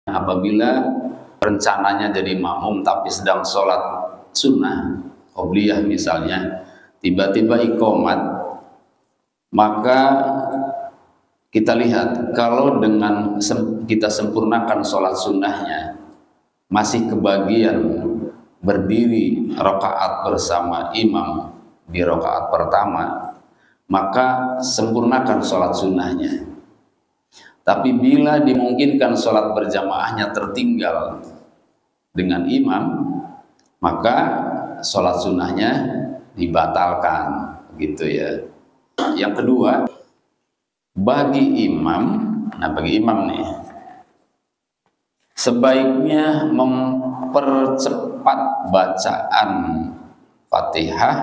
Apabila rencananya jadi makmum tapi sedang sholat sunnah, qobliyah misalnya, tiba-tiba iqomat, maka kita lihat kalau dengan kita sempurnakan sholat sunnahnya masih kebagian berdiri rakaat bersama imam di rakaat pertama, maka sempurnakan sholat sunnahnya. Tapi bila dimungkinkan sholat berjamaahnya tertinggal dengan imam, maka sholat sunnahnya dibatalkan, gitu ya. Yang kedua, bagi imam nih, sebaiknya mempercepat bacaan Fatihah,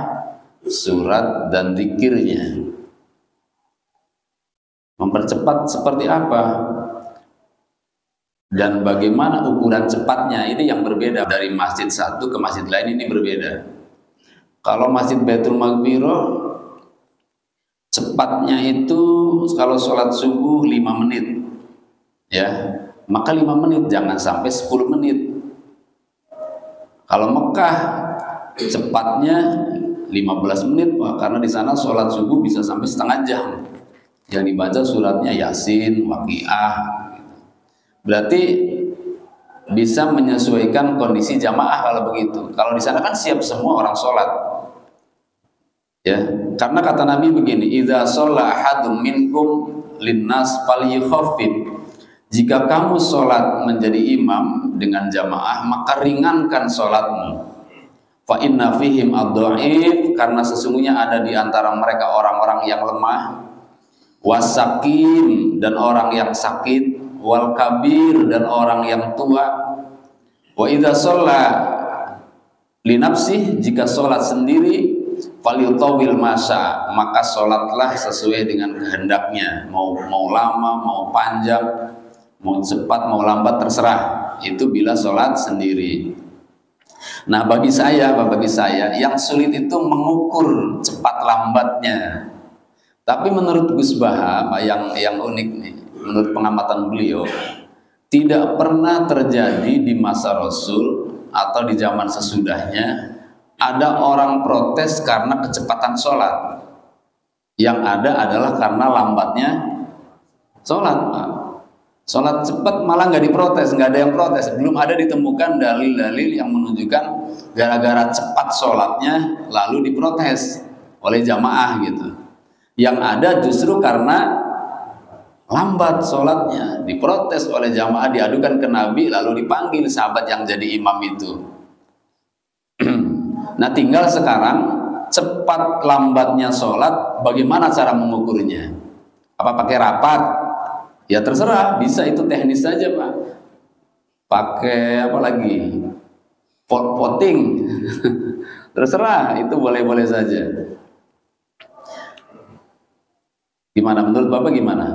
surat, dan zikirnya. Mempercepat seperti apa? Dan bagaimana ukuran cepatnya? Ini yang berbeda dari masjid satu ke masjid lain, ini berbeda. Kalau masjid Baitul Maghfirah, cepatnya itu kalau sholat subuh 5 menit, ya, maka 5 menit, jangan sampai 10 menit. Kalau Mekah, cepatnya 15 menit, Pak, karena di sana sholat subuh bisa sampai setengah jam. Yang dibaca suratnya Yasin, Waqiah. Berarti bisa menyesuaikan kondisi jamaah kalau begitu. Kalau di sana kan siap semua orang sholat, ya. Karena kata Nabi begini, idza shalla ahadum minkum linnas falyukhaffif. Jika kamu sholat menjadi imam dengan jamaah, maka ringankan sholatmu. Fa inna fihim ad-dha'if, karena sesungguhnya ada di antara mereka orang-orang yang lemah, wasakim, dan orang yang sakit, wal kabir, dan orang yang tua. Wa idza shalla li nafsih, jika sholat sendiri, falyutawil masa, maka sholatlah sesuai dengan kehendaknya, mau lama, mau panjang, mau cepat, mau lambat, terserah. Itu bila sholat sendiri. Nah, bagi saya yang sulit itu mengukur cepat lambatnya. Tapi menurut Gus Baha, yang unik nih, menurut pengamatan beliau, tidak pernah terjadi di masa Rasul atau di zaman sesudahnya ada orang protes karena kecepatan sholat. Yang ada adalah karena lambatnya sholat. Sholat cepat malah nggak diprotes, nggak ada yang protes. Belum ada ditemukan dalil-dalil yang menunjukkan gara-gara cepat sholatnya lalu diprotes oleh jamaah gitu. Yang ada justru karena lambat sholatnya diprotes oleh jamaah, diadukan ke Nabi, lalu dipanggil sahabat yang jadi imam itu. Nah, tinggal sekarang cepat lambatnya sholat, bagaimana cara mengukurnya? Apa pakai rapat? Ya terserah, bisa, itu teknis saja, Pak. Pakai apa lagi? Voting. Terserah, itu boleh-boleh saja. Gimana menurut Bapak, gimana?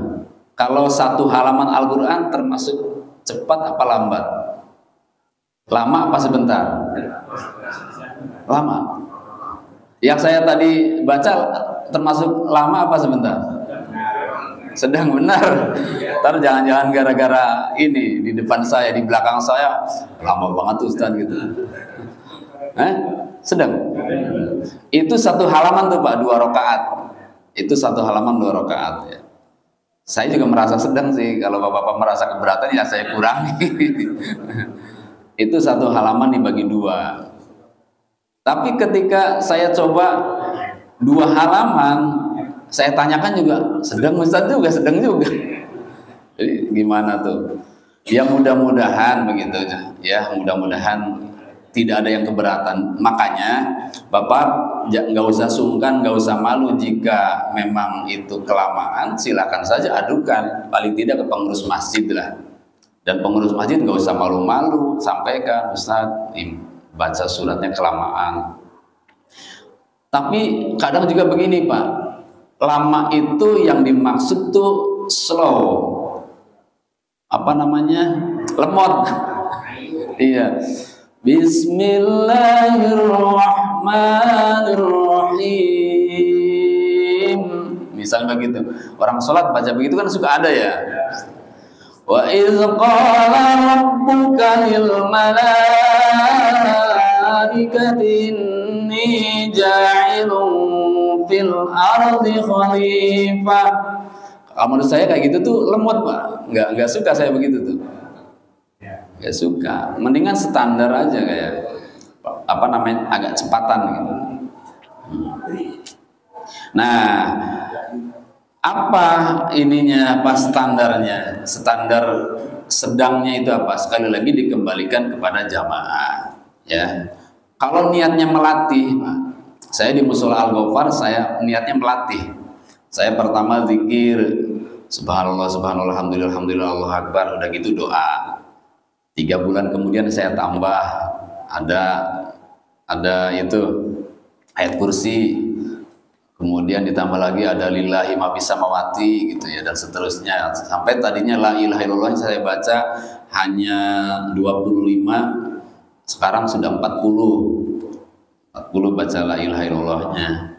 Kalau satu halaman Al-Quran termasuk cepat apa lambat? Lama apa sebentar? Lama. Yang saya tadi baca termasuk lama apa sebentar? Sedang, benar. Ntar jangan-jangan gara-gara ini di depan saya, di belakang saya lama banget Ustaz gitu. Sedang. Itu satu halaman tuh Pak, 2 rakaat. Itu satu halaman 2 rakaat ya. Saya juga merasa sedang sih. Kalau bapak-bapak merasa keberatan ya saya kurangi. Itu satu halaman dibagi 2. Tapi ketika saya coba 2 halaman, saya tanyakan juga, sedang Ustaz juga, sedang juga. Jadi gimana tuh? Ya mudah-mudahan begitu ya, mudah-mudahan tidak ada yang keberatan. Makanya Bapak nggak usah sungkan, nggak usah malu jika memang itu kelamaan, silakan saja adukan, paling tidak ke pengurus masjid lah. Dan pengurus masjid nggak usah malu-malu, sampaikan, Ustaz baca suratnya kelamaan. Tapi kadang juga begini Pak, lama itu yang dimaksud tuh slow, apa namanya, lemot. Iya. Bismillahirrahmanirrahim. Misalnya begitu. Orang sholat baca begitu kan suka ada ya. Wa idz qala rabbuka lil malaikati inni ja'ilun fil ardi khalifah. Menurut saya kayak gitu tuh lemot, Pak. Nggak suka saya begitu tuh. Nggak suka. Mendingan standar aja kayak apa namanya, agak cepatan gitu. Nah, apa ininya, apa standarnya? Standar sedangnya itu apa? Sekali lagi dikembalikan kepada jamaah, ya. Kalau niatnya melatih, Pak, saya di Mushola Al-Ghafar, saya niatnya melatih. Saya pertama zikir subhanallah, subhanallah, alhamdulillah, alhamdulillah, Allahu Akbar, udah gitu doa. 3 bulan kemudian saya tambah ada itu ayat kursi, kemudian ditambah lagi ada lillahi ma fis samawati gitu ya, dan seterusnya, sampai tadinya la ilaha illallah yang saya baca hanya 25, sekarang sudah 40 baca la ilaha illallahnya.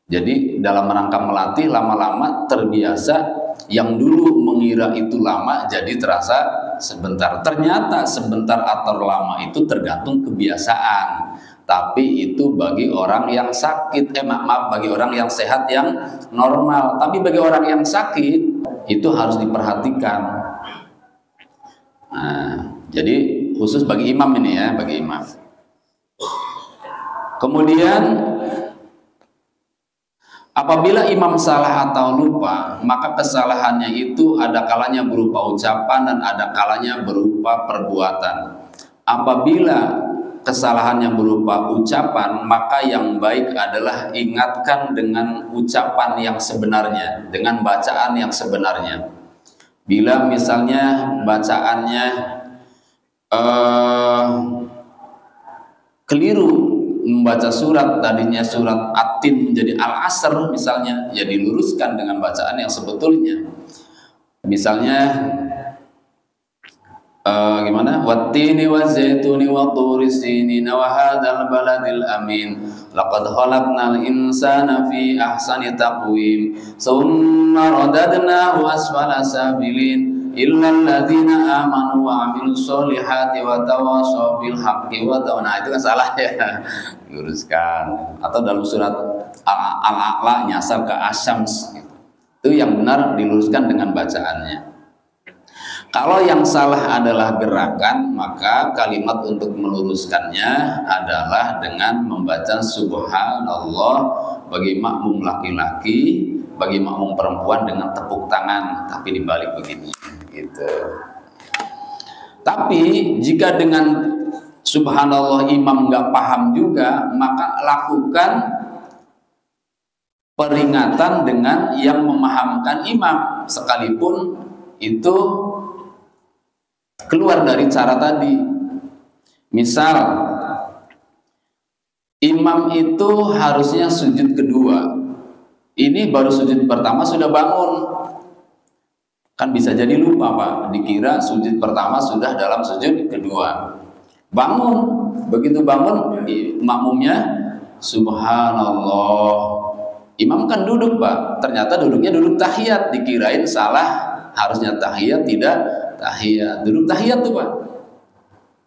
Jadi dalam rangka melatih, lama-lama terbiasa. Yang dulu mengira itu lama jadi terasa sebentar. Ternyata sebentar atau lama itu tergantung kebiasaan. Tapi itu bagi orang yang sakit, bagi orang yang sehat, yang normal. Tapi bagi orang yang sakit itu harus diperhatikan. Nah, jadi khusus bagi imam ini ya, bagi imam. Kemudian apabila imam salah atau lupa, maka kesalahannya itu ada kalanya berupa ucapan dan ada kalanya berupa perbuatan. Apabila kesalahannya berupa ucapan, maka yang baik adalah ingatkan dengan ucapan yang sebenarnya, dengan bacaan yang sebenarnya. Bila misalnya bacaannya keliru, membaca surat, tadinya surat At-Tin menjadi Al-Asr misalnya, ya diluruskan dengan bacaan yang sebetulnya. Misalnya gimana? Wattini wazaituni wa turi sinina wa hadzal baladil amin. Laqad khalaqnal insana fi ahsani taqwim. Tsumma radadnahu asfala sabilin. Illal ladzina amanu wa amilus solihati wa tawassaw bil haqqi wa nah itu kan salah ya, luruskan. Atau dalam surat Al-A'la nyasar ke Asyams gitu. Itu yang benar diluruskan dengan bacaannya. Kalau yang salah adalah gerakan, maka kalimat untuk meluruskannya adalah dengan membaca subhanallah bagi makmum laki-laki, bagi makmum perempuan dengan tepuk tangan, tapi dibalik begini gitu. Tapi jika dengan subhanallah imam nggak paham juga, maka lakukan peringatan dengan yang memahamkan imam, sekalipun itu keluar dari cara tadi. Misal imam itu harusnya sujud kedua, ini baru sujud pertama sudah bangun. Kan bisa jadi lupa, Pak, dikira sujud pertama sudah dalam sujud kedua. Bangun, begitu bangun makmumnya subhanallah. Imam kan duduk, Pak, ternyata duduknya duduk tahiyat, dikirain salah, harusnya tahiyat, tidak tahiyat, duduk tahiyat tuh, Pak.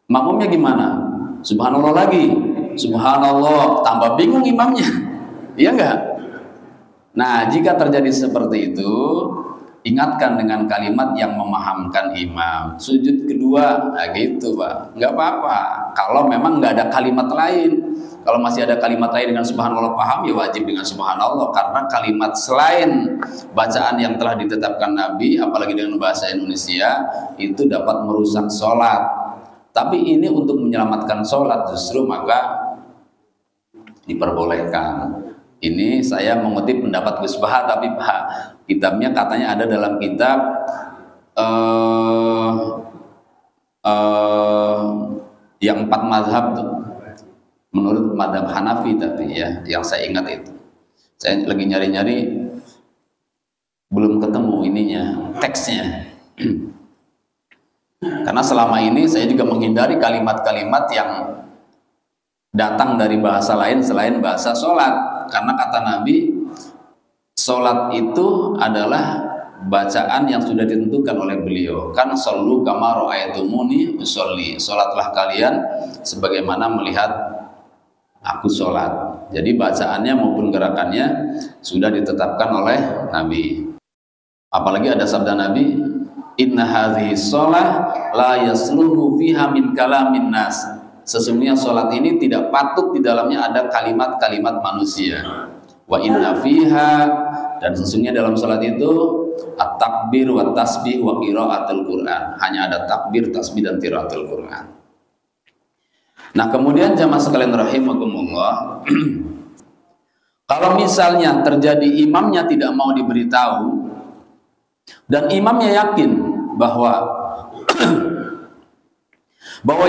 Makmumnya gimana? Subhanallah lagi, subhanallah, tambah bingung imamnya. Iya enggak? Nah, jika terjadi seperti itu, ingatkan dengan kalimat yang memahamkan imam. Sujud kedua, nah gitu, Pak. Nggak apa-apa. Kalau memang nggak ada kalimat lain. Kalau masih ada kalimat lain dengan subhanallah paham, ya wajib dengan subhanallah. Karena kalimat selain bacaan yang telah ditetapkan Nabi, apalagi dengan bahasa Indonesia, itu dapat merusak sholat. Tapi ini untuk menyelamatkan sholat justru maka diperbolehkan. Ini saya mengutip pendapat Gus Baha, tapi Pak, kitabnya katanya ada dalam kitab yang 4 mazhab tuh, menurut madhab Hanafi, tapi ya yang saya ingat itu. Saya lagi nyari-nyari belum ketemu ininya, teksnya. Karena selama ini saya juga menghindari kalimat-kalimat yang datang dari bahasa lain selain bahasa sholat. Karena kata Nabi, sholat itu adalah bacaan yang sudah ditentukan oleh beliau. Kan sallu kama ra'aitumuni usolli, salatlah kalian sebagaimana melihat aku sholat. Jadi bacaannya maupun gerakannya sudah ditetapkan oleh Nabi. Apalagi ada sabda Nabi, inna hadhihi sholah la yasluhu fiha min kalamin nas. Sesungguhnya sholat ini tidak patut di dalamnya ada kalimat-kalimat manusia. Wa inna fiha, dan sesungguhnya dalam sholat itu at-takbir wa tasbih wa qiraatul Quran. Hanya ada takbir, tasbih, dan qiraatul Quran. Nah, kemudian jamaah sekalian rahimakumullah, kalau misalnya terjadi imamnya tidak mau diberitahu dan imamnya yakin bahwa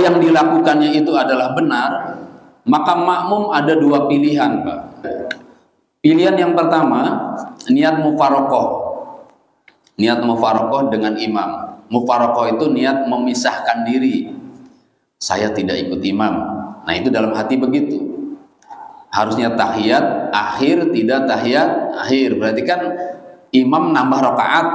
yang dilakukannya itu adalah benar, maka makmum ada dua pilihan, Pak. Pilihan yang pertama, niat mufarokoh. Niat mufarokoh dengan imam. Mufarokoh itu niat memisahkan diri. Saya tidak ikut imam. Nah, itu dalam hati begitu. Harusnya tahiyat akhir, tidak tahiyat akhir. Berarti kan imam nambah rakaat,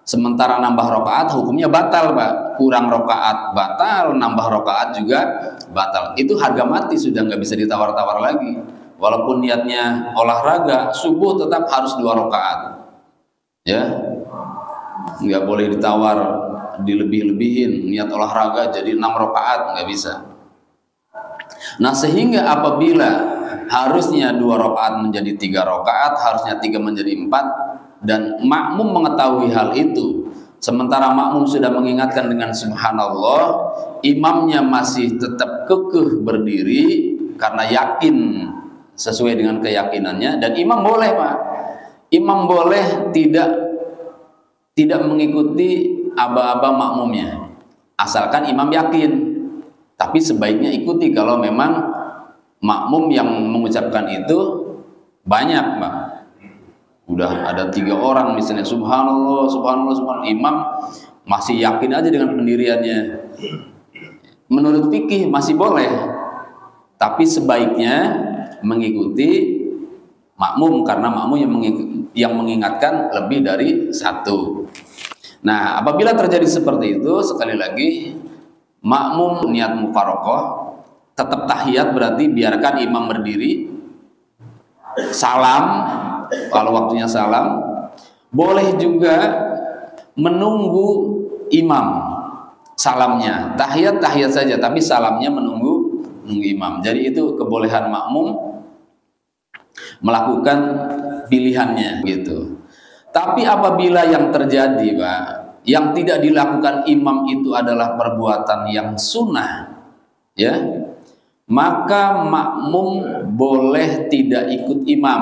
sementara nambah rakaat hukumnya batal, Pak. Kurang rakaat batal, nambah rakaat juga batal. Itu harga mati, sudah nggak bisa ditawar-tawar lagi. Walaupun niatnya olahraga, subuh tetap harus 2 rakaat. Ya, nggak boleh ditawar, dilebih-lebihin. Niat olahraga jadi 6 rakaat, nggak bisa. Nah, sehingga apabila harusnya 2 rakaat menjadi 3 rakaat, harusnya 3 menjadi 4, dan makmum mengetahui hal itu, sementara makmum sudah mengingatkan dengan subhanallah, imamnya masih tetap kekeh berdiri karena yakin sesuai dengan keyakinannya, dan imam boleh, Pak. Imam boleh tidak mengikuti aba-aba makmumnya, asalkan imam yakin. Tapi sebaiknya ikuti kalau memang makmum yang mengucapkan itu banyak, Pak. Udah ada 3 orang misalnya, subhanallah, subhanallah, subhanallah, imam masih yakin aja dengan pendiriannya. Menurut fikih masih boleh, tapi sebaiknya mengikuti makmum, karena makmum yang mengingatkan lebih dari 1. Nah, apabila terjadi seperti itu, sekali lagi makmum niat mufarokoh, tetap tahiyat, berarti biarkan imam berdiri, salam kalau waktunya salam, boleh juga menunggu imam salamnya, tahiyat saja, tapi salamnya menunggu imam. Jadi itu kebolehan makmum melakukan pilihannya gitu. Tapi apabila yang terjadi, Pak, yang tidak dilakukan imam itu adalah perbuatan yang sunnah, ya, maka makmum boleh tidak ikut imam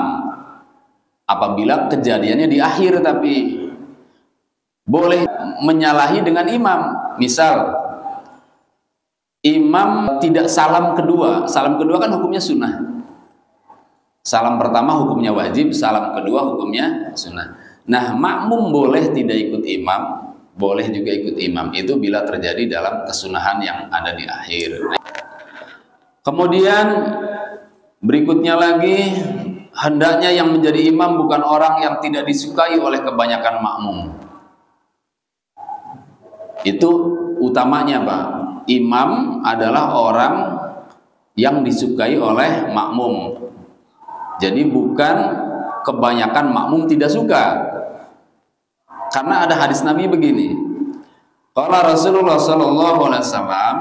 apabila kejadiannya di akhir, tapi boleh menyalahi dengan imam. Misal imam tidak salam kedua kan hukumnya sunnah. Salam pertama hukumnya wajib, salam kedua hukumnya sunnah. Nah, makmum boleh tidak ikut imam, boleh juga ikut imam. Itu bila terjadi dalam kesunahan yang ada di akhir. Kemudian berikutnya lagi, hendaknya yang menjadi imam bukan orang yang tidak disukai oleh kebanyakan makmum. Itu utamanya, Pak. Imam adalah orang yang disukai oleh makmum. Jadi bukan kebanyakan makmum tidak suka. Karena ada hadis Nabi begini. Qala Rasulullah sallallahu alaihi wasallam,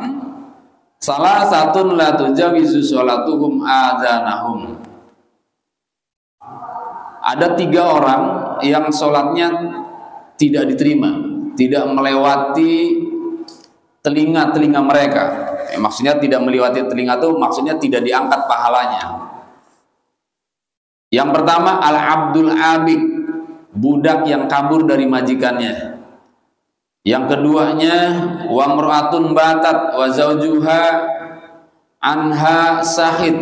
salah satun la tujawizu sholatuhum adzanahum. Ada 3 orang yang sholatnya tidak diterima, tidak melewati telinga-telinga mereka. Maksudnya tidak melewati telinga itu maksudnya tidak diangkat pahalanya. Yang pertama, al-abdul abik, budak yang kabur dari majikannya. Yang keduanya, wa mra'atun batat wa zaujuha anha sahid,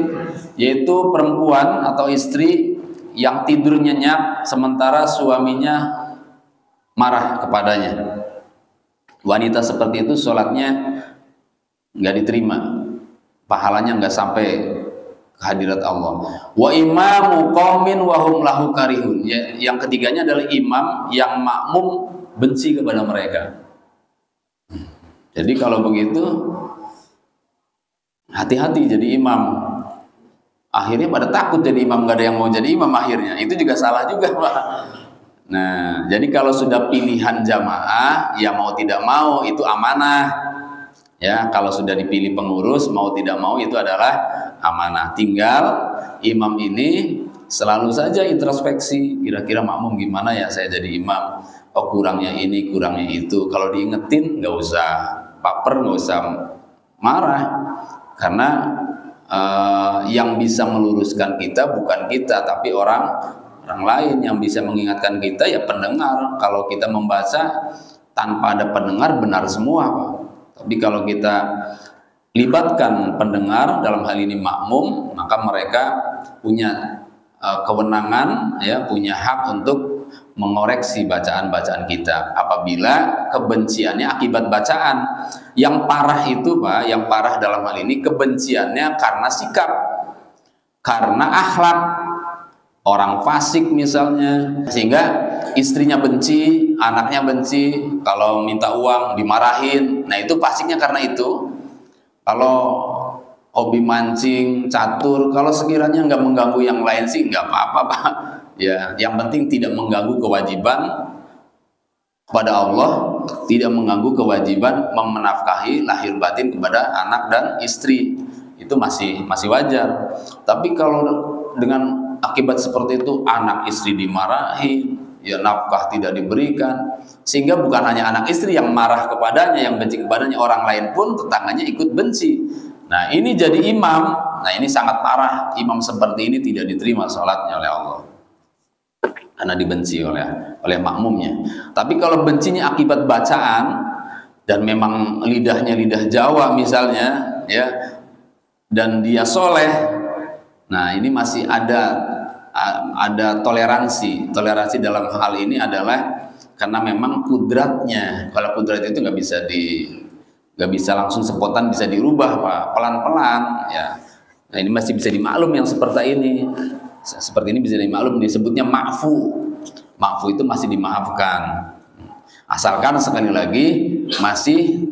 yaitu perempuan atau istri yang tidur nyenyak sementara suaminya marah kepadanya. Wanita seperti itu sholatnya nggak diterima, pahalanya nggak sampai kehadirat Allah. Wa imamu qaumin wa hum lahu karihun. Yang ketiganya adalah imam yang makmum benci kepada mereka. Jadi kalau begitu hati-hati jadi imam. Akhirnya pada takut jadi imam, gak ada yang mau jadi imam akhirnya. Itu juga salah juga, Pak. Nah, jadi kalau sudah pilihan jamaah, ya mau tidak mau itu amanah. Ya, kalau sudah dipilih pengurus, mau tidak mau itu adalah amanah. Tinggal imam ini selalu saja introspeksi, kira-kira makmum gimana ya saya jadi imam. Oh, kurangnya ini, kurangnya itu. Kalau diingetin nggak usah baper, nggak usah marah, karena yang bisa meluruskan kita bukan kita, tapi orang lain. Yang bisa mengingatkan kita ya pendengar. Kalau kita membaca tanpa ada pendengar, benar semua, Pak. Tapi kalau kita libatkan pendengar, dalam hal ini makmum, maka mereka punya kewenangan, ya, punya hak untuk mengoreksi bacaan-bacaan kita apabila kebenciannya akibat bacaan. Yang parah itu, Pak, yang parah dalam hal ini kebenciannya karena sikap, karena akhlak. Orang fasik misalnya, sehingga istrinya benci, anaknya benci, kalau minta uang dimarahin. Nah, itu fasiknya karena itu. Kalau hobi mancing, catur, kalau sekiranya nggak mengganggu yang lain sih nggak apa-apa, Pak. Ya, yang penting tidak mengganggu kewajiban kepada Allah, tidak mengganggu kewajiban menafkahi lahir batin kepada anak dan istri. Itu masih wajar. Tapi kalau dengan akibat seperti itu anak istri dimarahi, ya nafkah tidak diberikan, sehingga bukan hanya anak istri yang marah kepadanya, yang benci kepadanya, orang lain pun tetangganya ikut benci. Nah, ini jadi imam. Nah, ini sangat parah. Imam seperti ini tidak diterima sholatnya oleh Allah karena dibenci oleh makmumnya. Tapi kalau bencinya akibat bacaan dan memang lidahnya lidah Jawa misalnya, ya, dan dia soleh, nah ini masih ada toleransi. Toleransi dalam hal ini adalah karena memang kudratnya. Kalau kudrat itu nggak bisa langsung spontan bisa dirubah, Pak. Pelan-pelan, ya. Nah, ini masih bisa dimaklum yang seperti ini. Seperti ini bisa dimaklum, disebutnya ma'fu. Ma'fu itu masih dimaafkan. Asalkan sekali lagi masih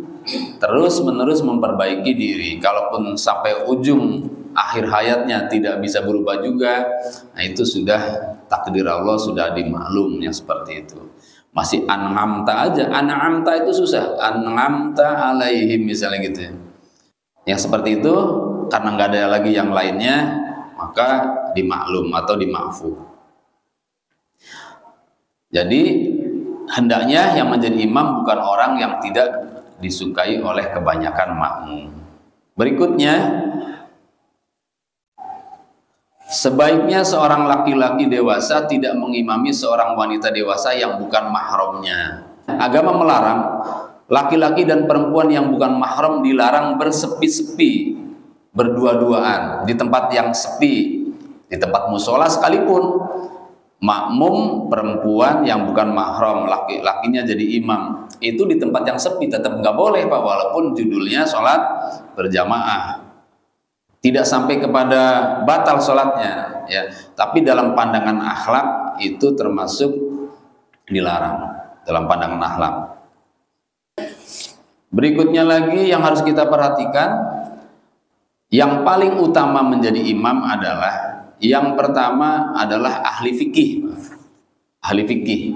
terus-menerus memperbaiki diri. Kalaupun sampai ujung akhir hayatnya tidak bisa berubah juga, nah itu sudah takdir Allah, sudah dimaklum yang seperti itu. Masih an'amta aja, an'amta itu susah, an'amta alaihim misalnya gitu ya. Yang seperti itu karena nggak ada lagi yang lainnya, maka dimaklum atau dimaafu. Jadi hendaknya yang menjadi imam bukan orang yang tidak disukai oleh kebanyakan makmum. Berikutnya, sebaiknya seorang laki-laki dewasa tidak mengimami seorang wanita dewasa yang bukan mahramnya. Agama melarang laki-laki dan perempuan yang bukan mahram dilarang bersepi-sepi, berdua-duaan di tempat yang sepi, di tempat musola sekalipun. Makmum perempuan yang bukan mahram, laki-lakinya jadi imam, itu di tempat yang sepi tetap nggak boleh, Pak, walaupun judulnya sholat berjamaah. Tidak sampai kepada batal sholatnya, ya. Tapi dalam pandangan akhlak itu termasuk dilarang dalam pandangan akhlak. Berikutnya lagi yang harus kita perhatikan, yang paling utama menjadi imam adalah yang pertama adalah ahli fikih. Ahli fikih.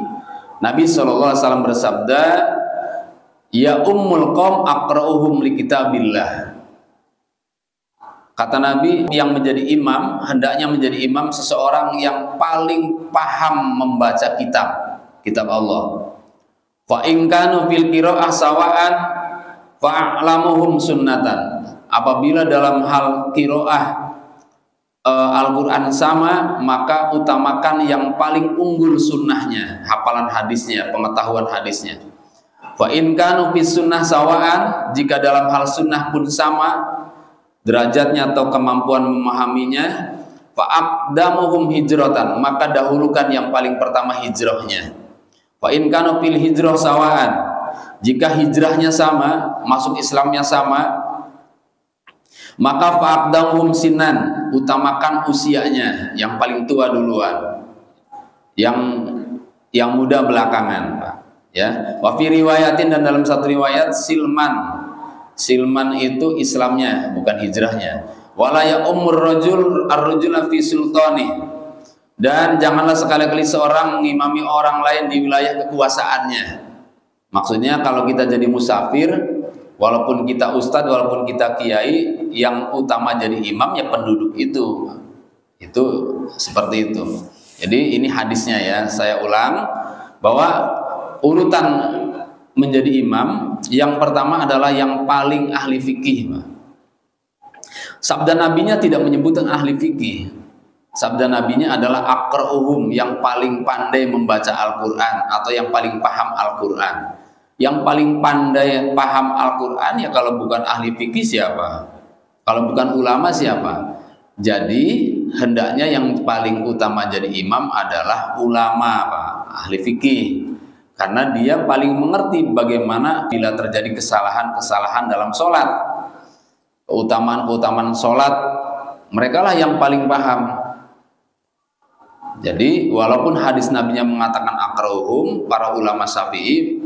Nabi SAW bersabda, ya ummul qaum aqra'uhum li kitabillah. Kata Nabi, yang menjadi imam, hendaknya menjadi imam seseorang yang paling paham membaca kitab Allah. Fa in kanu fil qira'ah sawa'an fa'lamuhum sunnatan. Apabila dalam hal qira'ah Al-Quran sama, maka utamakan yang paling unggul sunnahnya, hafalan hadisnya, pengetahuan hadisnya. Fa in kanu fis sunnah sawa'an, jika dalam hal sunnah pun sama derajatnya atau kemampuan memahaminya, fa aqdamuhum hijratan, maka dahulukan yang paling pertama hijrahnya. Fa in kanu fil hijrah sawa'an, jika hijrahnya sama, masuk Islamnya sama, Maka fa'aqdahum sinan, utamakan usianya, yang paling tua duluan, yang muda belakangan, Pak. Ya, wa fi riwayatin, dan dalam satu riwayat silman. Silman itu Islamnya, bukan hijrahnya. Wala ya umur rajul ar-rajula fi sultani, dan janganlah sekali-kali seorang mengimami orang lain di wilayah kekuasaannya. Maksudnya kalau kita jadi musafir, walaupun kita ustadz, walaupun kita kiai, yang utama jadi imam ya penduduk itu seperti itu. Jadi ini hadisnya ya, saya ulang bahwa urutan menjadi imam yang pertama adalah yang paling ahli fikih. Sabda nabinya tidak menyebutkan ahli fikih. Sabda nabinya adalah aqra'uhum, yang paling pandai membaca Al-Quran atau yang paling paham Al-Quran. Yang paling pandai paham Al-Quran ya kalau bukan ahli fikih siapa? Kalau bukan ulama siapa? Jadi hendaknya yang paling utama jadi imam adalah ulama, Pak, ahli fikih. Karena dia paling mengerti bagaimana bila terjadi kesalahan-kesalahan dalam sholat. Keutamaan-keutamaan sholat, mereka lah yang paling paham. Jadi walaupun hadis nabinya mengatakan aqra'uhum, para ulama Syafi'i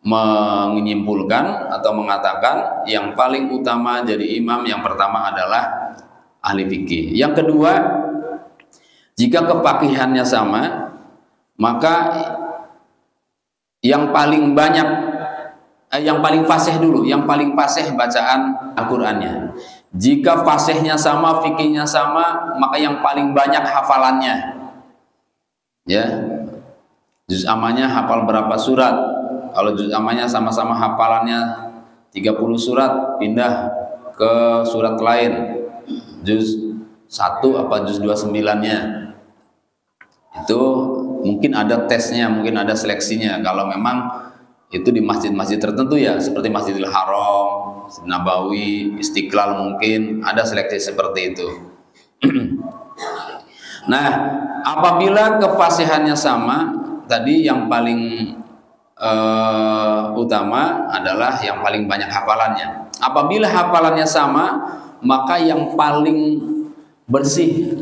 menyimpulkan atau mengatakan yang paling utama jadi imam yang pertama adalah ahli fikih. Yang kedua, jika kefaqihannya sama, maka yang paling banyak yang paling fasih dulu, yang paling fasih bacaan Al-Qur'annya. Jika fasihnya sama, fikihnya sama, maka yang paling banyak hafalannya. Ya. Juz amanya hafal berapa surat? Kalau juz amanya sama-sama hafalannya 30 surat, pindah ke surat lain. Juz 1 apa juz 29-nya. Itu mungkin ada tesnya, mungkin ada seleksinya. Kalau memang itu di masjid-masjid tertentu ya, seperti Masjidil Haram, Masjid Nabawi, Istiqlal, mungkin ada seleksi seperti itu. Nah, apabila kefasihannya sama, tadi yang paling utama adalah yang paling banyak hafalannya. Apabila hafalannya sama, maka yang paling bersih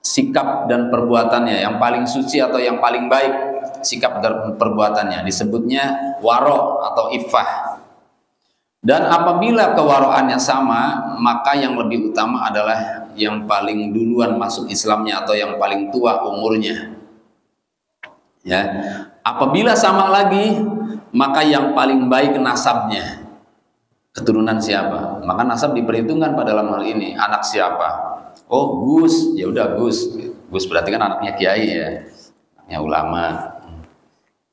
sikap dan perbuatannya, yang paling suci atau yang paling baik sikap dan perbuatannya, disebutnya waro atau iffah. Dan apabila kewaroannya sama, maka yang lebih utama adalah yang paling duluan masuk Islamnya atau yang paling tua umurnya. Ya, apabila sama lagi, maka yang paling baik nasabnya, keturunan siapa, maka nasab diperhitungkan pada dalam hal ini. Anak siapa? Oh, Gus, ya udah Gus. Gus berarti kan anaknya kiai ya, anaknya ulama.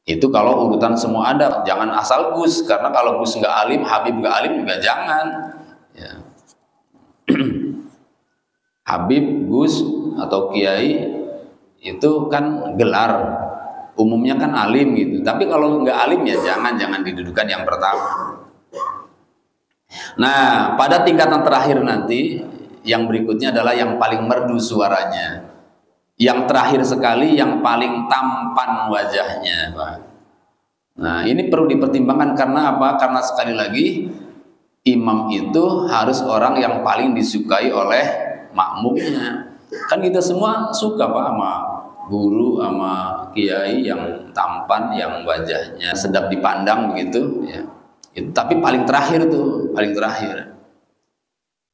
Itu kalau urutan semua ada, jangan asal Gus, karena kalau Gus nggak alim, Habib nggak alim juga jangan. Ya. Habib, Gus atau kiai itu kan gelar, umumnya kan alim gitu. Tapi kalau nggak alim ya jangan didudukan yang pertama. Nah, pada tingkatan terakhir nanti, yang berikutnya adalah yang paling merdu suaranya. Yang terakhir sekali, yang paling tampan wajahnya, Pak. Nah, ini perlu dipertimbangkan karena apa? Karena sekali lagi, imam itu harus orang yang paling disukai oleh makmumnya. Kan kita semua suka, Pak, sama guru, sama kiai yang tampan, yang wajahnya sedap dipandang begitu, ya. Tapi paling terakhir tuh, paling terakhir.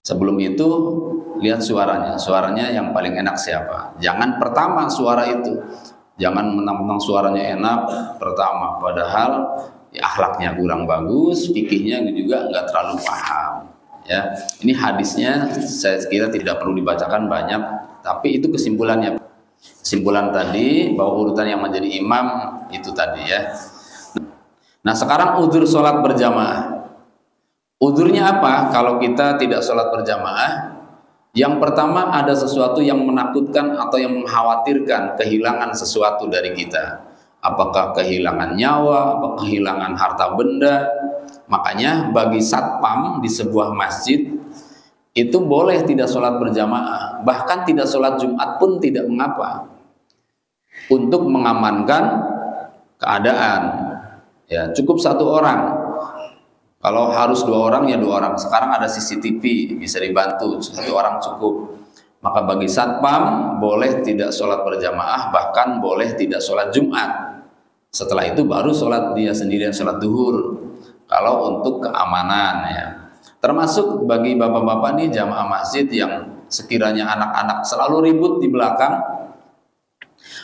Sebelum itu lihat suaranya yang paling enak siapa. Jangan pertama suara itu, jangan menang-menang suaranya enak pertama, padahal ya, akhlaknya kurang bagus, fikihnya juga nggak terlalu paham. Ya, ini hadisnya saya kira tidak perlu dibacakan banyak, tapi itu kesimpulannya. Kesimpulan tadi bahwa urutan yang menjadi imam itu tadi ya. Nah, sekarang udzur sholat berjamaah. Udzurnya apa kalau kita tidak sholat berjamaah? Yang pertama, ada sesuatu yang menakutkan atau yang mengkhawatirkan kehilangan sesuatu dari kita. Apakah kehilangan nyawa, apakah kehilangan harta benda. Makanya bagi satpam di sebuah masjid itu boleh tidak sholat berjamaah, bahkan tidak sholat Jumat pun tidak mengapa, untuk mengamankan keadaan. Ya, cukup satu orang. Kalau harus 2 orang ya 2 orang. Sekarang ada CCTV, bisa dibantu, 1 orang cukup. Maka bagi satpam boleh tidak sholat berjamaah, bahkan boleh tidak sholat Jumat. Setelah itu baru sholat dia sendirian, sholat duhur. Kalau untuk keamanan ya. Termasuk bagi bapak-bapak nih jamaah masjid yang sekiranya anak-anak selalu ribut di belakang,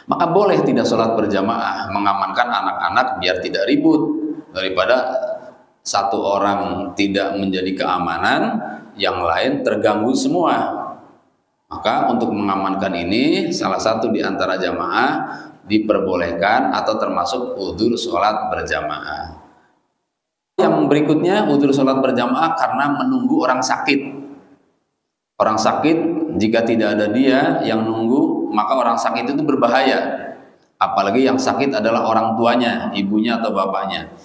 maka boleh tidak sholat berjamaah, mengamankan anak-anak biar tidak ribut, daripada 1 orang tidak menjadi keamanan, yang lain terganggu semua. Maka untuk mengamankan ini, salah satu di antara jamaah diperbolehkan atau termasuk udzur sholat berjamaah. Yang berikutnya udzur sholat berjamaah karena menunggu orang sakit. Orang sakit jika tidak ada dia yang nunggu, maka orang sakit itu berbahaya. Apalagi yang sakit adalah orang tuanya, ibunya atau bapaknya.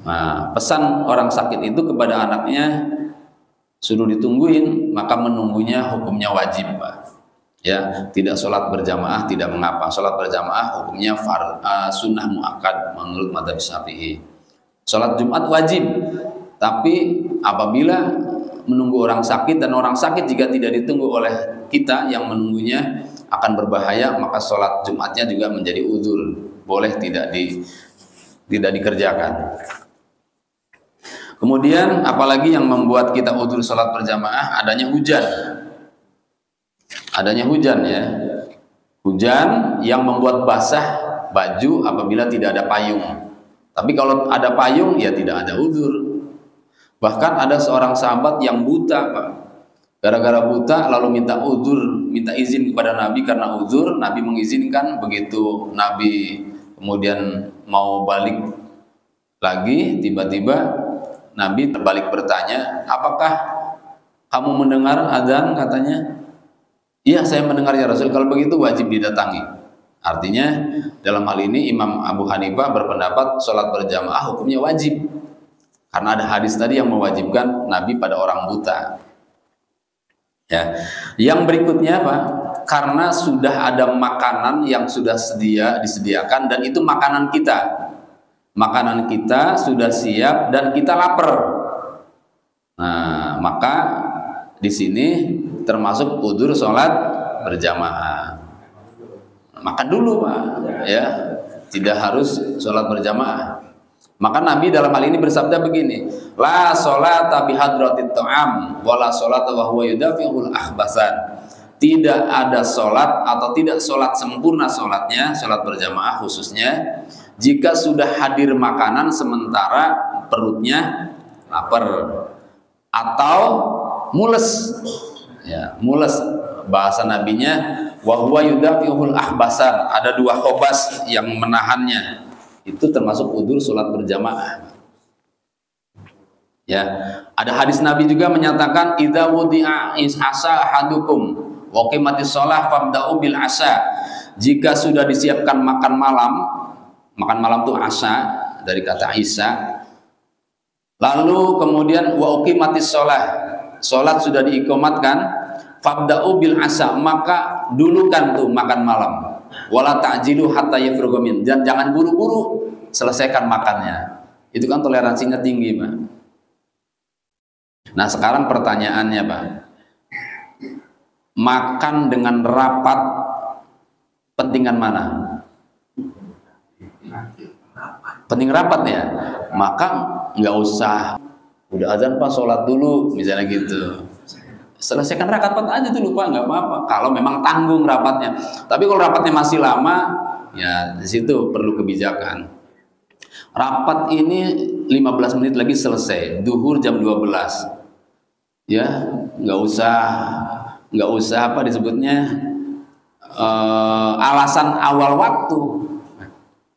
Nah, pesan orang sakit itu kepada anaknya, suruh ditungguin, maka menunggunya hukumnya wajib, Pak. Ya, tidak sholat berjamaah tidak mengapa. Sholat berjamaah hukumnya sunnah muakkad menurut mazhab Syafi'i. Sholat Jumat wajib, tapi apabila menunggu orang sakit dan orang sakit jika tidak ditunggu oleh kita yang menunggunya akan berbahaya, maka sholat Jumatnya juga menjadi udzur, boleh tidak dikerjakan. Kemudian apalagi yang membuat kita udzur sholat berjamaah? Adanya hujan. Adanya hujan ya. Hujan yang membuat basah baju apabila tidak ada payung. Tapi kalau ada payung ya tidak ada udzur. Bahkan ada seorang sahabat yang buta, Pak. Gara-gara buta lalu minta udzur, minta izin kepada Nabi karena udzur, Nabi mengizinkan. Begitu Nabi kemudian mau balik lagi, tiba-tiba Nabi terbalik bertanya, apakah kamu mendengar azan? Katanya, iya saya mendengar ya Rasul. Kalau begitu wajib didatangi. Artinya dalam hal ini Imam Abu Hanifah berpendapat sholat berjamaah hukumnya wajib. Karena ada hadis tadi yang mewajibkan Nabi pada orang buta. Ya. Yang berikutnya Pak, karena sudah ada makanan yang sudah disediakan dan itu makanan kita. Makanan kita sudah siap dan kita lapar. Nah, maka di sini termasuk udzur sholat berjamaah. Makan dulu Pak, ya, tidak harus sholat berjamaah. Maka Nabi dalam hal ini bersabda begini, la sholata bihadratit ta'am wala sholata wa huwa yudafi'ul akhbasan. Tidak ada sholat atau tidak sholat sempurna sholatnya, sholat berjamaah khususnya, jika sudah hadir makanan sementara perutnya lapar atau mules. Ya, mules bahasa nabinya wa huwa yudafi'ul akhbasan, ada 2 khobas yang menahannya. Itu termasuk udzur sholat berjamaah. Ya, ada hadis Nabi juga menyatakan idza wudi'a asa ahadukum wa qimatis shalah fabda'u bil asa. Jika sudah disiapkan makan malam itu asa dari kata Isa. Lalu kemudian wa uqimatis shalah, salat sudah diikomatkan, fabda'u bil asa, maka dulukan tuh makan malam. Wala ta'jilu hatta yafruga min, dan jangan buru-buru selesaikan makannya. Itu kan toleransinya tinggi, Pak. Nah, sekarang pertanyaannya, Pak. Makan dengan rapat pentingan mana? Penting rapat ya, maka nggak usah udah azan Pak sholat dulu misalnya gitu, selesaikan rapat aja dulu Pak, nggak apa-apa kalau memang tanggung rapatnya. Tapi kalau rapatnya masih lama ya di situ perlu kebijakan. Rapat ini 15 menit lagi selesai, duhur jam 12 ya, nggak usah apa disebutnya alasan awal waktu.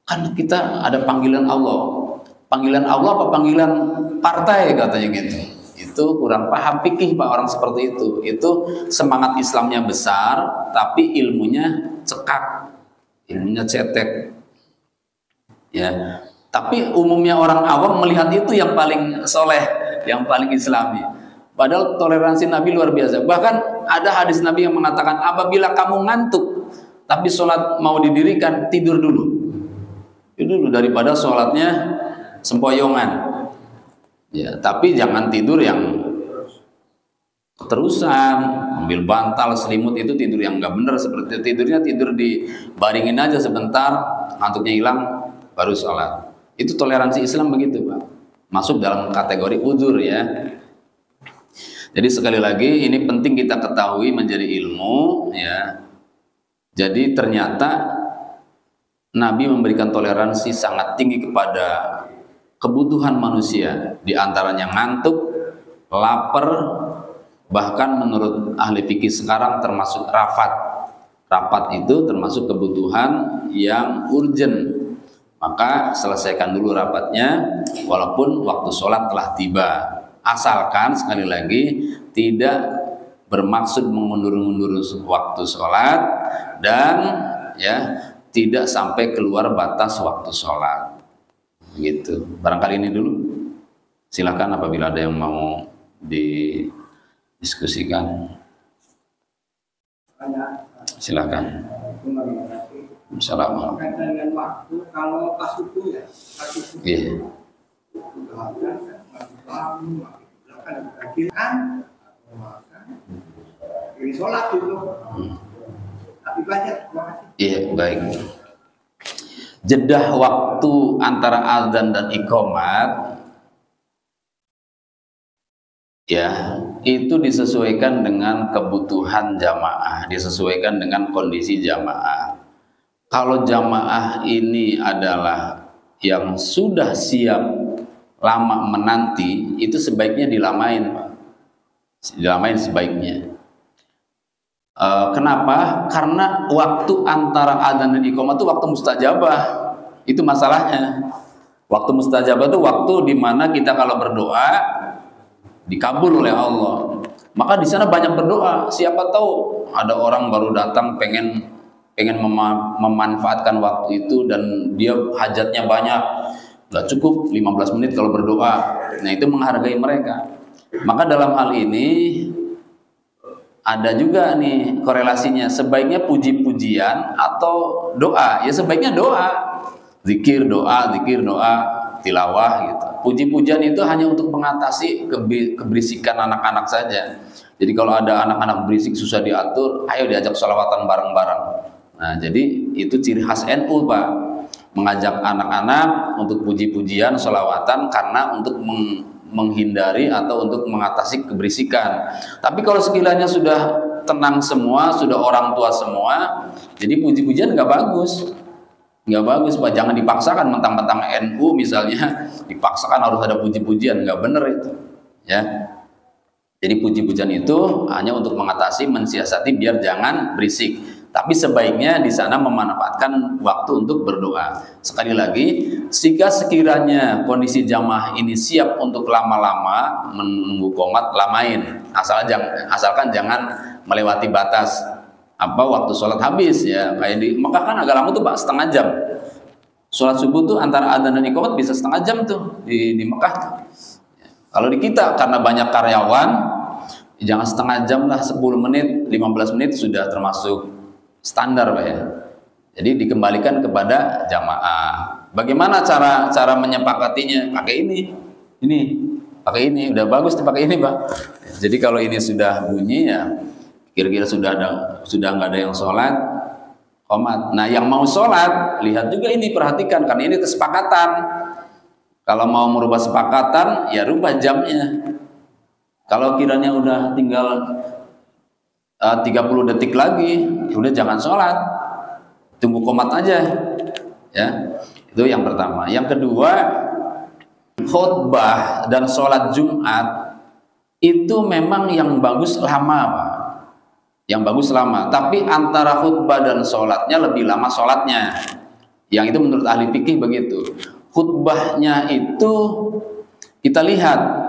Kan kita ada panggilan Allah. Panggilan Allah apa panggilan partai katanya gitu. Itu kurang paham fikih Pak orang seperti itu. Itu semangat Islamnya besar tapi ilmunya cekak. Ilmunya cetek. Ya. Tapi umumnya orang awam melihat itu yang paling soleh, yang paling Islami. Padahal toleransi Nabi luar biasa. Bahkan ada hadis Nabi yang mengatakan apabila kamu ngantuk tapi sholat mau didirikan, tidur dulu daripada sholatnya sempoyongan. Ya, tapi jangan tidur yang keterusan, ambil bantal, selimut, itu tidur yang nggak bener. Seperti tidurnya tidur di baringin aja sebentar, ngantuknya hilang, baru sholat. Itu toleransi Islam begitu, Pak. Masuk dalam kategori uzur ya. Jadi sekali lagi ini penting kita ketahui menjadi ilmu ya. Jadi ternyata Nabi memberikan toleransi sangat tinggi kepada kebutuhan manusia, di antaranya ngantuk, lapar, bahkan menurut ahli fikih sekarang termasuk rafat. Rafat itu termasuk kebutuhan yang urgent. Maka selesaikan dulu rapatnya walaupun waktu sholat telah tiba. Asalkan sekali lagi tidak bermaksud mengundur-undur waktu sholat dan ya tidak sampai keluar batas waktu sholat. Gitu. Barangkali ini dulu. Silakan apabila ada yang mau didiskusikan. Silakan. Assalamualaikum. Dengan waktu kalau pas subuh ya, pas subuh. Iya. Ini sholat itu. Tapi banyak. Iya, baik. Jedah waktu antara azan dan iqamat ya, itu disesuaikan dengan kebutuhan jamaah, disesuaikan dengan kondisi jamaah. Kalau jamaah ini adalah yang sudah siap lama menanti, itu sebaiknya dilamain, Pak. Dilamain sebaiknya. Kenapa? Karena waktu antara adzan dan iqamah itu waktu mustajabah. Itu masalahnya. Waktu mustajabah itu waktu di mana kita kalau berdoa dikabul oleh Allah. Maka di sana banyak berdoa. Siapa tahu ada orang baru datang pengen memanfaatkan waktu itu dan dia hajatnya banyak. Gak cukup 15 menit kalau berdoa. Nah, itu menghargai mereka. Maka dalam hal ini ada juga nih korelasinya, sebaiknya puji-pujian atau doa. Ya sebaiknya doa, zikir doa, tilawah gitu. Puji-pujian itu hanya untuk mengatasi keberisikan anak-anak saja. Jadi kalau ada anak-anak berisik susah diatur, ayo diajak sholawatan bareng-bareng. Nah, jadi itu ciri khas NU, Pak. Mengajak anak-anak untuk puji-pujian, sholawatan karena untuk menghindari atau untuk mengatasi keberisikan. Tapi kalau sekiranya sudah tenang semua, sudah orang tua semua, jadi puji-pujian nggak bagus. Nggak bagus, Pak. Jangan dipaksakan mentang-mentang NU misalnya, dipaksakan harus ada puji-pujian, nggak bener itu. Ya. Jadi puji-pujian itu hanya untuk mengatasi, mensiasati biar jangan berisik. Tapi sebaiknya di sana memanfaatkan waktu untuk berdoa. Sekali lagi, jika sekiranya kondisi jamaah ini siap untuk lama-lama menunggu qomat, lamain. Asalkan jangan melewati batas waktu sholat habis ya. Kayak di Mekah kan agak lama tuh, Pak, setengah jam. Sholat subuh tuh antara adzan dan iqamat bisa setengah jam tuh di Mekah tuh. Kalau di kita karena banyak karyawan, jangan setengah jam lah, 10 menit, 15 menit sudah termasuk standar, Pak ya. Jadi dikembalikan kepada jamaah. Bagaimana cara menyepakatinya? Pakai ini, pakai ini. Udah bagus dipakai ini, Pak. Jadi kalau ini sudah bunyi ya, kira-kira sudah nggak ada yang sholat, qomat. Nah, yang mau sholat lihat juga ini, perhatikan karena ini kesepakatan. Kalau mau merubah sepakatan, ya rubah jamnya. Kalau kiranya udah tinggal 30 detik lagi, ya udah jangan sholat, tunggu qomat aja, ya. Itu yang pertama. Yang kedua, khutbah dan sholat Jumat itu memang yang bagus lama, Pak. Yang bagus lama. Tapi antara khutbah dan sholatnya lebih lama sholatnya. Yang itu menurut ahli fikih begitu. Khutbahnya itu kita lihat.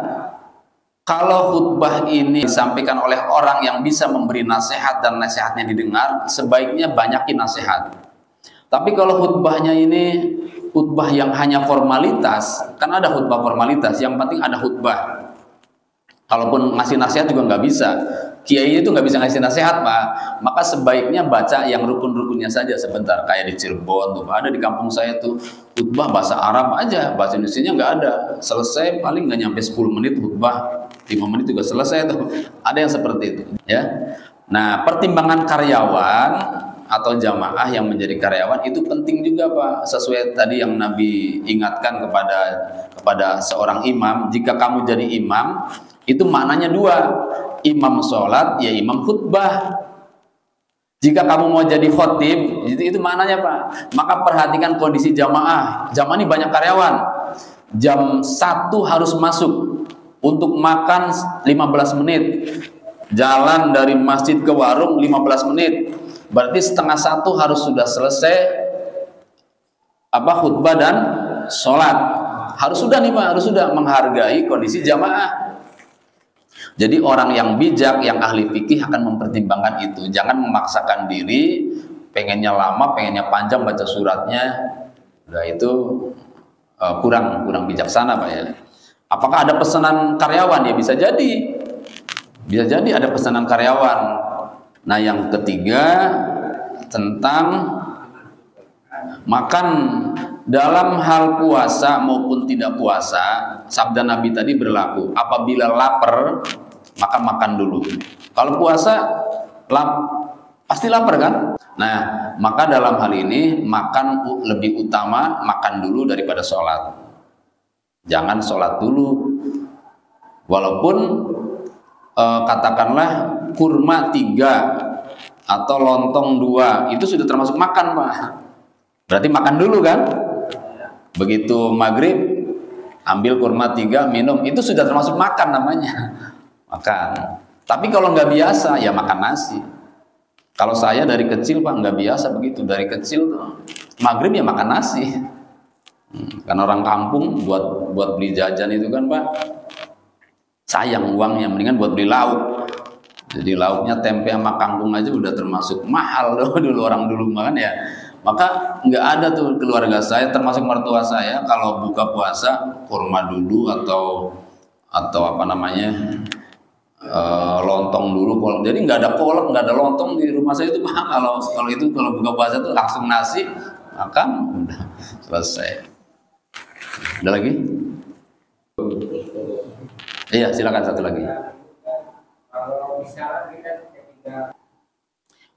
Kalau khutbah ini disampaikan oleh orang yang bisa memberi nasihat dan nasihatnya didengar, sebaiknya banyakin nasihat. Tapi kalau khutbahnya ini khutbah yang hanya formalitas, kan ada khutbah formalitas, yang penting ada khutbah. Kalaupun ngasih nasihat juga nggak bisa. Kiai itu nggak bisa ngasih nasihat, Pak. Maka sebaiknya baca yang rukun-rukunnya saja sebentar. Kayak di Cirebon tuh, ada di kampung saya tuh khutbah bahasa Arab aja, bahasa Indonesianya nggak ada. Selesai paling nggak nyampe 10 menit khutbah, 5 menit juga selesai tuh. Ada yang seperti itu, ya. Nah, pertimbangan karyawan atau jamaah yang menjadi karyawan itu penting juga, Pak. Sesuai tadi yang Nabi ingatkan kepada seorang imam, jika kamu jadi imam, itu maknanya dua, imam sholat ya imam khutbah. Jika kamu mau jadi khotib, itu maknanya, Pak. Maka perhatikan kondisi jamaah. Jamaah ini banyak karyawan. Jam 1 harus masuk untuk makan 15 menit. Jalan dari masjid ke warung 15 menit. Berarti setengah 1 harus sudah selesai khutbah dan sholat. Harus sudah nih, Pak, harus sudah menghargai kondisi jamaah. Jadi orang yang bijak, yang ahli fikih akan mempertimbangkan itu. Jangan memaksakan diri, pengennya lama, pengennya panjang baca suratnya. Nah, itu kurang bijaksana, Pak, ya. Apakah ada pesanan karyawan? Ya bisa jadi. Bisa jadi ada pesanan karyawan. Nah, yang ketiga tentang makan dalam hal puasa maupun tidak puasa. Sabda Nabi tadi berlaku, apabila lapar maka makan dulu. Kalau puasa pasti lapar kan? Nah, maka dalam hal ini makan lebih utama, makan dulu daripada sholat. Jangan sholat dulu. Walaupun katakanlah kurma 3 atau lontong 2 itu sudah termasuk makan, Pak. Berarti makan dulu kan? Begitu maghrib ambil kurma 3, minum, itu sudah termasuk makan namanya. Makan. Tapi kalau nggak biasa ya makan nasi. Kalau saya dari kecil, Pak, nggak biasa begitu. Dari kecil tuh maghrib ya makan nasi. Karena orang kampung buat beli jajan itu kan, Pak, sayang uangnya, mendingan buat beli lauk. Jadi lauknya tempe sama kangkung aja udah termasuk mahal loh dulu orang dulu makan ya. Maka nggak ada tuh keluarga saya, termasuk mertua saya, kalau buka puasa kurma dulu atau lontong dulu. Jadi nggak ada kolak, nggak ada lontong di rumah saya itu, Pak. Kalau buka puasa tuh langsung nasi, makan, udah selesai. Ada lagi? Iya, silakan satu lagi. Kalau misalnya kita ketika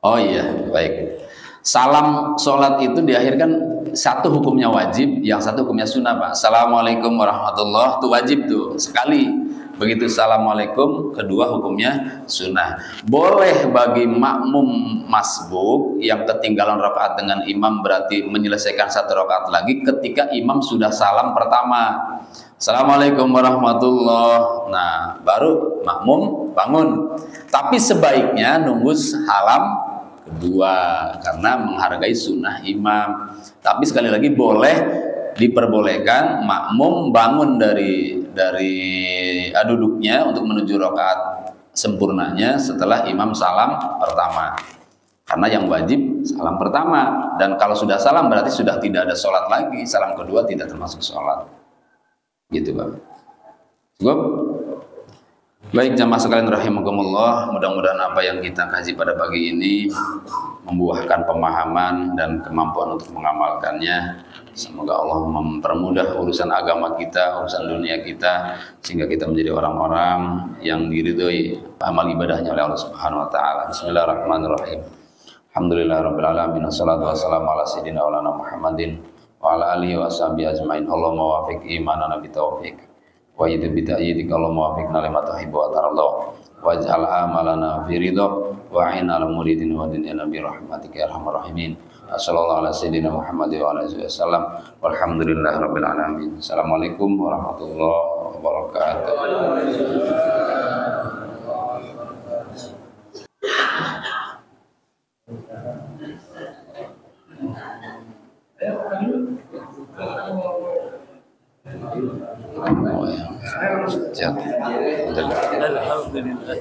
Oh iya, baik. Salam sholat itu diakhirkan, satu hukumnya wajib, yang satu hukumnya sunnah, Pak. Assalamualaikum warahmatullahi, itu wajib tuh sekali. Begitu assalamualaikum, kedua hukumnya sunnah. Boleh bagi makmum masbuk yang ketinggalan rakaat dengan imam, berarti menyelesaikan 1 rakaat lagi ketika imam sudah salam pertama. Assalamualaikum warahmatullahi. Nah, baru makmum bangun. Tapi sebaiknya nunggu salam kedua karena menghargai sunnah imam. Tapi sekali lagi diperbolehkan makmum bangun dari duduknya untuk menuju rakaat sempurnanya setelah imam salam pertama. Karena yang wajib salam pertama, dan kalau sudah salam berarti sudah tidak ada sholat lagi. Salam kedua tidak termasuk sholat. Gitu, Pak. Cukup? Baik jamaah sekalian rahimakumullah, mudah-mudahan apa yang kita kaji pada pagi ini membuahkan pemahaman dan kemampuan untuk mengamalkannya. Semoga Allah mempermudah urusan agama kita, urusan dunia kita, sehingga kita menjadi orang-orang yang diridhoi amal ibadahnya oleh Allah Subhanahu wa taala. Bismillahirrahmanirrahim. Alhamdulillahirabbil alamin, wassalatu wassalamu ala sayyidina Muhammadin wa ala alihi wa sahbihi ajmain. Allahumma wafiq imanana bitaufiq wa yid bidayik, Allahumma wafiqna lima tuhibbu wa tarda waj'al amalana fi ridha wa a'inna ala muridin wa dinina bi rahmatika ya arhamar rahimin. Sallallahu ala sayyidina Muhammad wa ala alihi wasallam walhamdulillahirabbil alamin. Assalamualaikum warahmatullahi wabarakatuh. Oh ya. Alhamdulillah.